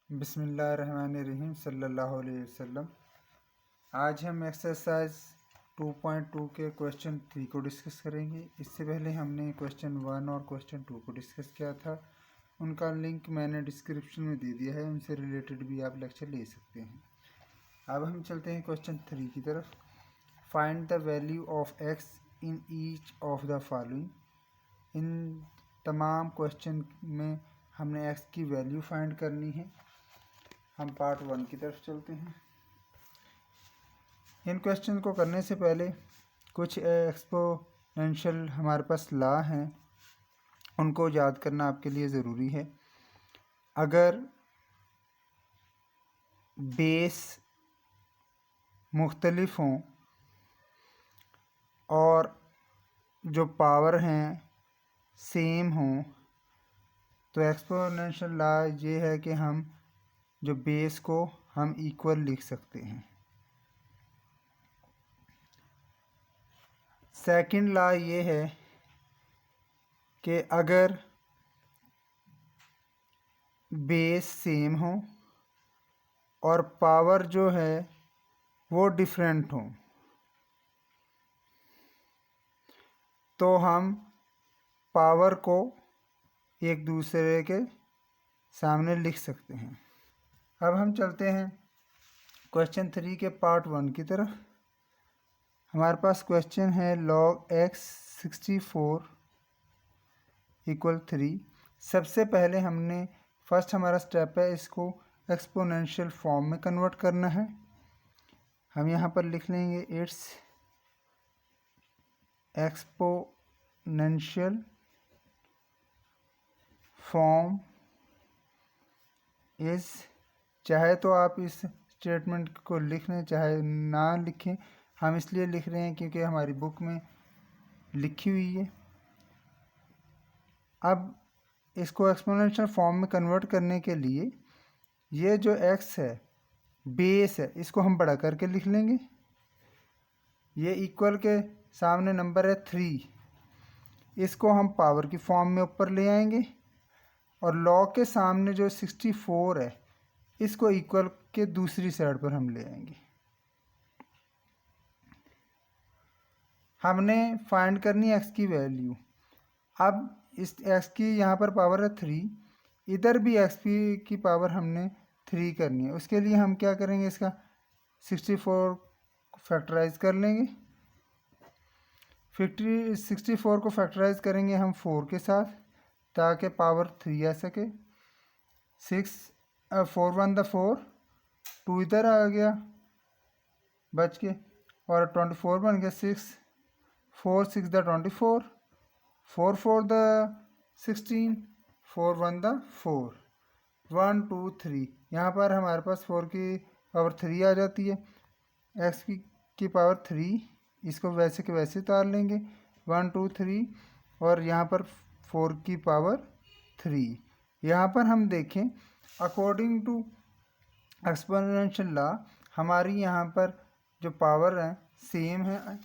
बिस्मिल्लाहिर्रहमानिर्रहीम सल्लल्लाहु अलैहि वसल्लम। आज हम एक्सरसाइज 2.2 के क्वेश्चन 3 को डिस्कस करेंगे। इससे पहले हमने क्वेश्चन 1 और क्वेश्चन 2 को डिस्कस किया था। उनका लिंक मैंने डिस्क्रिप्शन में दे दिया है, उनसे रिलेटेड भी आप लेक्चर ले सकते हैं। अब हम चलते हैं क्वेश्चन 3 की तरफ। Find the value of X in each of the following. इन तमाम क्वेश्चन में हमने एक्स की वैल्यू फाइंड करनी है। हम पार्ट 1 की तरफ चलते हैं। इन क्वेश्चन को करने से पहले कुछ एक्सपोनेंशियल हमारे पास लॉ हैं, उनको याद करना आपके लिए ज़रूरी है। अगर बेस मुख्तलिफ हों और जो पावर हैं सेम हों तो एक्सपोनेंशियल लॉ ये है कि हम जो बेस को हम इक्वल लिख सकते हैं। सेकंड लॉ ये है कि अगर बेस सेम हो और पावर जो है वो डिफरेंट हो तो हम पावर को एक दूसरे के सामने लिख सकते हैं। अब हम चलते हैं क्वेश्चन 3 के पार्ट 1 की तरफ। हमारे पास क्वेश्चन है log x 64 = 3। सबसे पहले हमने फर्स्ट हमारा स्टेप है इसको एक्सपोनेंशियल फॉर्म में कन्वर्ट करना है। हम यहाँ पर लिख लेंगे इट्स एक्सपोनेंशियल फॉर्म इस, चाहे तो आप इस स्टेटमेंट को लिख लें चाहे ना लिखें, हम इसलिए लिख रहे हैं क्योंकि हमारी बुक में लिखी हुई है। अब इसको एक्सपोनेंशियल फॉर्म में कन्वर्ट करने के लिए ये जो x है बेस है इसको हम बड़ा करके लिख लेंगे। ये इक्वल के सामने नंबर है 3, इसको हम पावर की फॉर्म में ऊपर ले आएंगे और लॉग के सामने जो 64 है इसको इक्वल के दूसरी साइड पर हम ले आएंगे। हमने फाइंड करनी है x की वैल्यू। अब इस x की यहाँ पर पावर है 3, इधर भी x की पावर हमने 3 करनी है। उसके लिए हम क्या करेंगे, इसका 64 फैक्टराइज कर लेंगे। 64 को फैक्टराइज करेंगे हम 4 के साथ ताकि पावर 3 आ सके। 4 1 द 4, 2 इधर आ गया बच के और 24 बन गया 6, 4 6 द 24, 4 4 द 16, 4 1 द 4, 1 2 3। यहाँ पर हमारे पास 4 की पावर 3 आ जाती है। x की पावर 3, इसको वैसे के वैसे उतार लेंगे 1 2 3 और यहाँ पर 4 की पावर 3। यहाँ पर हम देखें अकॉर्डिंग टू एक्सपोनेंशियल लॉ हमारी यहाँ पर जो पावर है सेम है,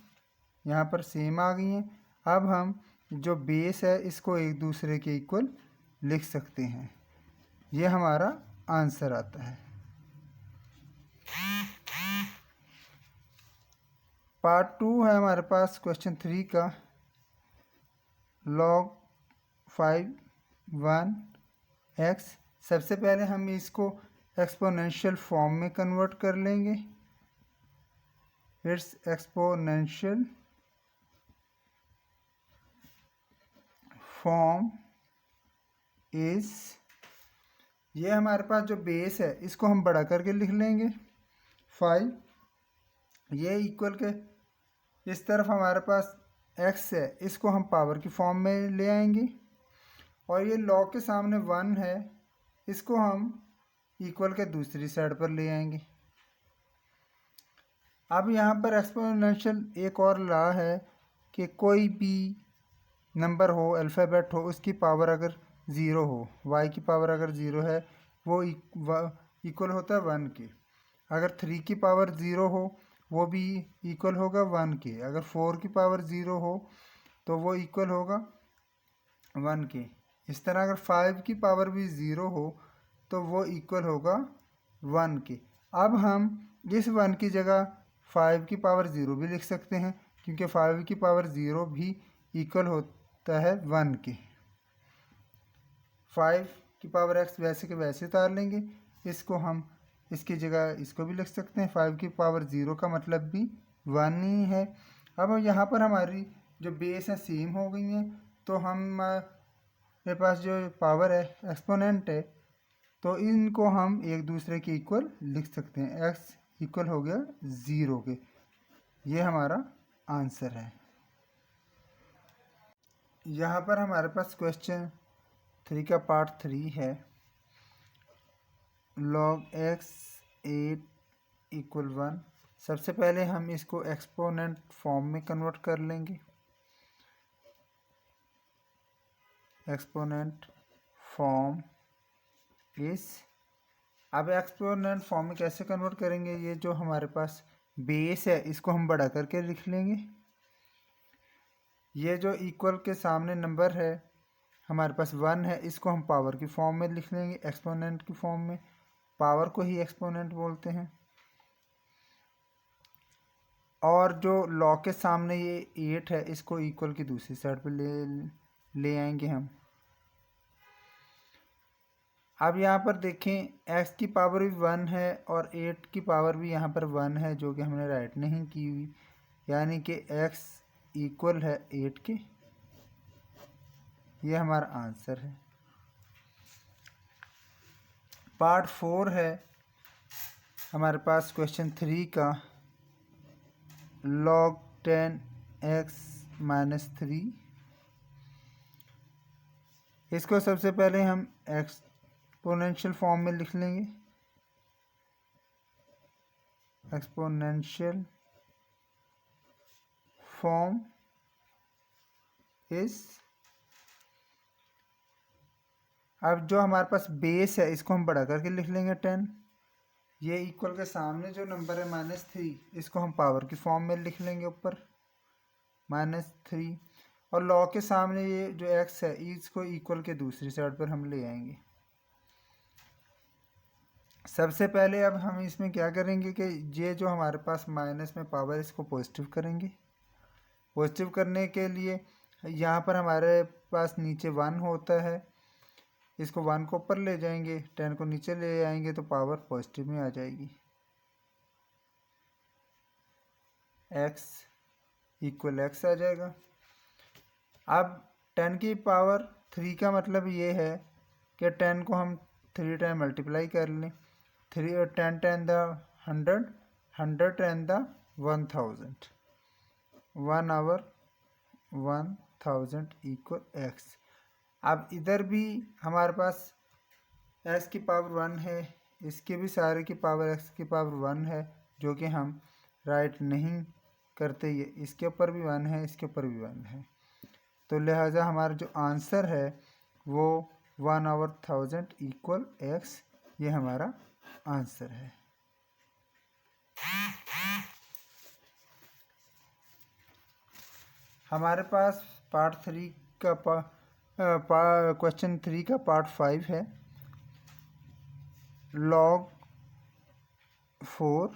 यहाँ पर सेम आ गई हैं। अब हम जो बेस है इसको एक दूसरे के इक्वल लिख सकते हैं। ये हमारा आंसर आता है। पार्ट 2 है हमारे पास क्वेश्चन 3 का log 5 1 x। सबसे पहले हम इसको एक्सपोनेंशियल फॉर्म में कन्वर्ट कर लेंगे। इट्स एक्सपोनेंशियल फॉर्म इज, ये हमारे पास जो बेस है इसको हम बड़ा करके लिख लेंगे 5। ये इक्वल के इस तरफ हमारे पास x है, इसको हम पावर की फॉर्म में ले आएंगे और ये log के सामने 1 है, इसको हम इक्वल के दूसरी साइड पर ले आएंगे। अब यहाँ पर एक्सपोनेंशियल एक और लॉ है कि कोई भी नंबर हो, अल्फ़ाबेट हो, उसकी पावर अगर 0 हो, y की पावर अगर 0 है वो इक्वल होता है 1 के। अगर 3 की पावर 0 हो वो भी इक्वल होगा 1 के। अगर 4 की पावर 0 हो तो वो इक्वल होगा 1 के। इस तरह अगर 5 की पावर भी 0 हो तो वो इक्वल होगा 1 के। अब हम इस 1 की जगह 5 की पावर 0 भी लिख सकते हैं, क्योंकि 5 की पावर 0 भी इक्वल होता है 1 के। 5 की पावर x वैसे के वैसे उतार लेंगे, इसको हम इसकी जगह इसको भी लिख सकते हैं। 5 की पावर 0 का मतलब भी 1 ही है। अब यहाँ पर हमारी जो बेस है सेम हो गई हैं, तो हम मेरे पास जो पावर है एक्सपोनेंट है, तो इनको हम एक दूसरे के इक्वल लिख सकते हैं। x इक्वल हो गया 0 के। ये हमारा आंसर है। यहाँ पर हमारे पास क्वेश्चन 3 का पार्ट 3 है। log x 8 equal 1। सबसे पहले हम इसको एक्सपोनेंट फॉर्म में कन्वर्ट कर लेंगे। एक्सपोनेंट फॉर्म इस, अब एक्सपोनेंट फॉर्म में कैसे कन्वर्ट करेंगे, ये जो हमारे पास बेस है इसको हम बढ़ा करके लिख लेंगे। ये जो इक्वल के सामने नंबर है हमारे पास 1 है, इसको हम पावर की फॉर्म में लिख लेंगे, एक्सपोनेंट की फॉर्म में। पावर को ही एक्सपोनेंट बोलते हैं। और जो लॉग के सामने ये 8 है, इसको इक्वल की दूसरी साइड पे ले आएंगे हम। अब यहाँ पर देखें x की पावर भी 1 है और 8 की पावर भी यहाँ पर 1 है, जो कि हमने राइट नहीं की हुई, यानी कि x इक्वल है 8 के। ये हमारा आंसर है। पार्ट 4 है हमारे पास क्वेश्चन 3 का। log 10x minus 3। इसको सबसे पहले हम एक्सपोनेंशियल फॉर्म में लिख लेंगे। एक्सपोनेंशियल फॉर्म इस, अब जो हमारे पास बेस है इसको हम बढ़ा करके लिख लेंगे 10। ये इक्वल के सामने जो नंबर है -3, इसको हम पावर की फॉर्म में लिख लेंगे ऊपर -3। और लॉग के सामने ये जो x है इसको इक्वल के दूसरी साइड पर हम ले आएंगे। सबसे पहले अब हम इसमें क्या करेंगे कि ये जो हमारे पास माइनस में पावर, इसको पॉजिटिव करेंगे। पॉजिटिव करने के लिए यहाँ पर हमारे पास नीचे 1 होता है, इसको 1 को ऊपर ले जाएंगे, 10 को नीचे ले आएंगे, तो पावर पॉजिटिव में आ जाएगी। x इक्वल x आ जाएगा। अब 10 की पावर 3 का मतलब ये है कि 10 को हम 3 टाइम मल्टीप्लाई कर लें। 3 और 10 10 द 100, 100 10 द 1000, 1 आवर 1000 इक्वल x। अब इधर भी हमारे पास x की पावर 1 है, इसके भी सारे की पावर x की पावर 1 है, जो कि हम राइट नहीं करते। ये इसके ऊपर भी 1 है, इसके ऊपर भी 1 है, तो लिहाजा हमारा जो आंसर है वो 1 आवर 1000 इक्वल x, ये हमारा आंसर है। हमारे पास पार्ट 3 का क्वेश्चन 3 का पार्ट 5 है। log 4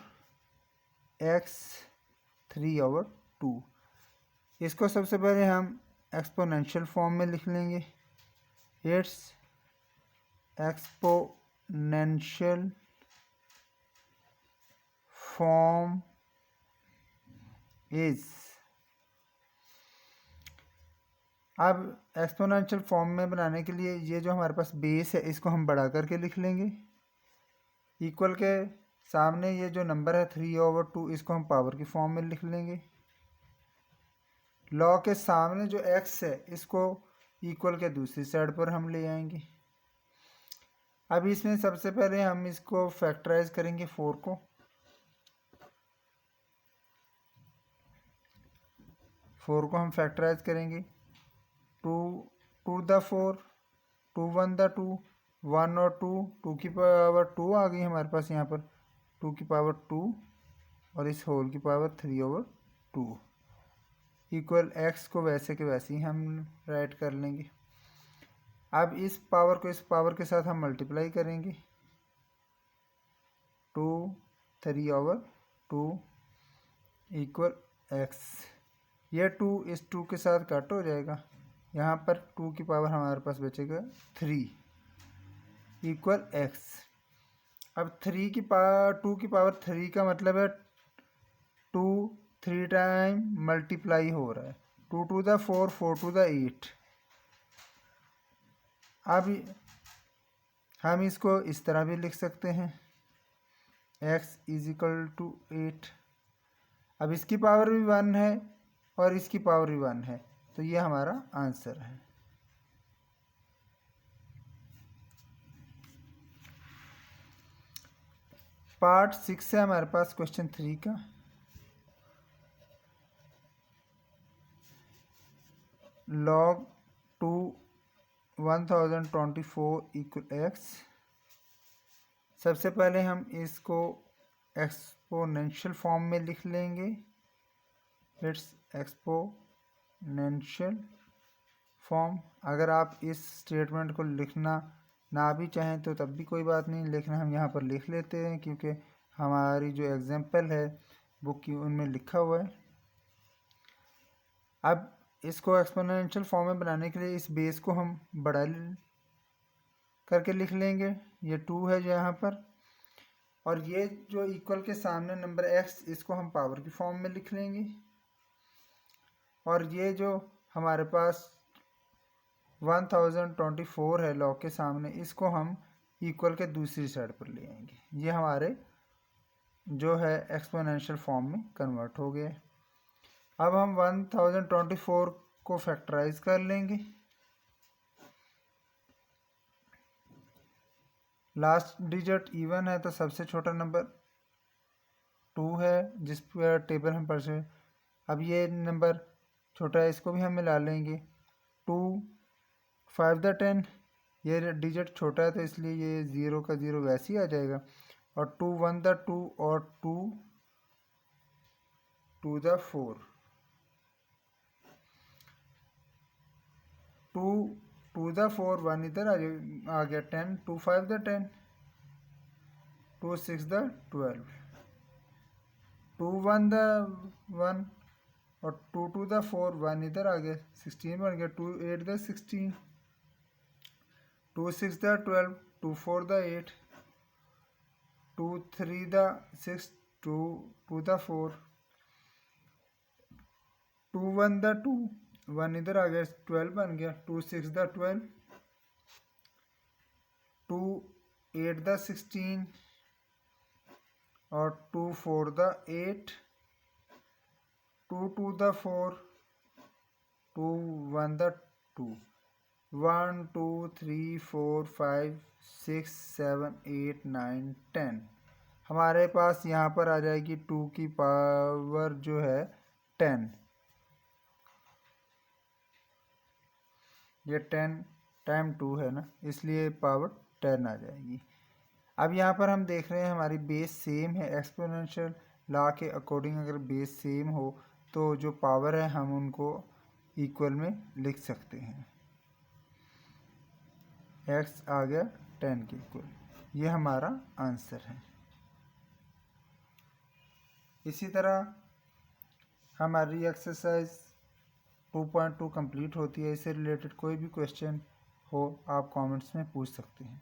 x 3/2। इसको सबसे पहले हम एक्सपोनेंशियल फॉर्म में लिख लेंगे। इट्स एक्सपोनेंशियल फॉर्म इज, अब एक्सपोनेंशियल फॉर्म में बनाने के लिए ये जो हमारे पास बेस है इसको हम बढ़ा करके लिख लेंगे। इक्वल के सामने ये जो नंबर है 3/2, इसको हम पावर की फॉर्म में लिख लेंगे। लॉग के सामने जो x है इसको इक्वल के दूसरी साइड पर हम ले आएंगे। अब इसमें सबसे पहले हम इसको फैक्टराइज करेंगे 4 को। 4 को हम फैक्टराइज करेंगे। 2 द 4, 2 1 द 2, 1 और 2 की पावर 2 आ गई हमारे पास यहाँ पर, 2 की पावर 2 और इस होल की पावर 3/2 इक्वल x को वैसे के वैसे ही हम राइट कर लेंगे। अब इस पावर को इस पावर के साथ हम मल्टीप्लाई करेंगे, 3/2 इक्वल x। ये 2 इस 2 के साथ कट हो जाएगा, यहाँ पर 2 की पावर हमारे पास बचेगा 3 इक्वल x। अब 2 की पावर 3 का मतलब है 2 3 टाइम मल्टीप्लाई हो रहा है, 2 to the 4 4 to the 8। अब हम इसको इस तरह भी लिख सकते हैं x = 8। अब इसकी पावर भी 1 है और इसकी पावर भी 1 है, तो ये हमारा आंसर है। पार्ट 6 है हमारे पास क्वेश्चन 3 का। log 2 1024 equal x। सबसे पहले हम इसको एक्सपोनेंशियल फॉर्म में लिख लेंगे। It's exponential form. अगर आप इस स्टेटमेंट को लिखना ना भी चाहें तो तब भी कोई बात नहीं, लेकिन हम यहाँ पर लिख लेते हैं क्योंकि हमारी जो एग्जाम्पल है बुक की उनमें लिखा हुआ है। अब इसको एक्सपोनेंशियल फॉर्म में बनाने के लिए इस बेस को हम बड़ा करके लिख लेंगे। ये 2 है जो यहाँ पर, और ये जो इक्वल के सामने नंबर x, इसको हम पावर की फॉर्म में लिख लेंगे। और ये जो हमारे पास 1024 है लॉग के सामने, इसको हम इक्वल के दूसरी साइड पर ले आएंगे। ये हमारे जो है एक्सपोनेंशियल फॉर्म में कन्वर्ट हो गए। अब हम 1024 को फैक्टराइज कर लेंगे। लास्ट डिजिट इवन है तो सबसे छोटा नंबर 2 है जिस पर टेबल हम पढ़ से। अब ये नंबर छोटा है, इसको भी हम मिला लेंगे। 2 5 द 10, ये डिजिट छोटा है तो इसलिए ये 0 का 0 वैसे ही आ जाएगा। और 2 1 द 2 और 2 2 द 4। 2 2 द 4 1 इधर आ गया 10। 2 5 द 10, 2 6 द 12, 2 1 द 1 और 2 2 द 4 1 इधर आ गया 16 बन गया। 2 8 the 16, 2 6 the 12, 2 4 the 8, 2 3 the 6, 2 2 the 4, 2 1 the 2, 1 इधर आ गया 12 बन गया। 2 6 द 12, 2 8 द 16 और 2 4 द 8, 2 2 द 4, 2 1 द 2, 1 2 3 4 5 6 7 8 9 10। हमारे पास यहाँ पर आ जाएगी 2 की पावर जो है 10। ये 10 टाइम 2 है ना, इसलिए पावर 10 आ जाएगी। अब यहाँ पर हम देख रहे हैं हमारी बेस सेम है। एक्सपोनेंशियल लॉ के अकॉर्डिंग अगर बेस सेम हो तो जो पावर है हम उनको इक्वल में लिख सकते हैं। x आ गया 10 के इक्वल, ये हमारा आंसर है। इसी तरह हमारी एक्सरसाइज 2.2 कंप्लीट होती है। इससे रिलेटेड कोई भी क्वेश्चन हो आप कमेंट्स में पूछ सकते हैं।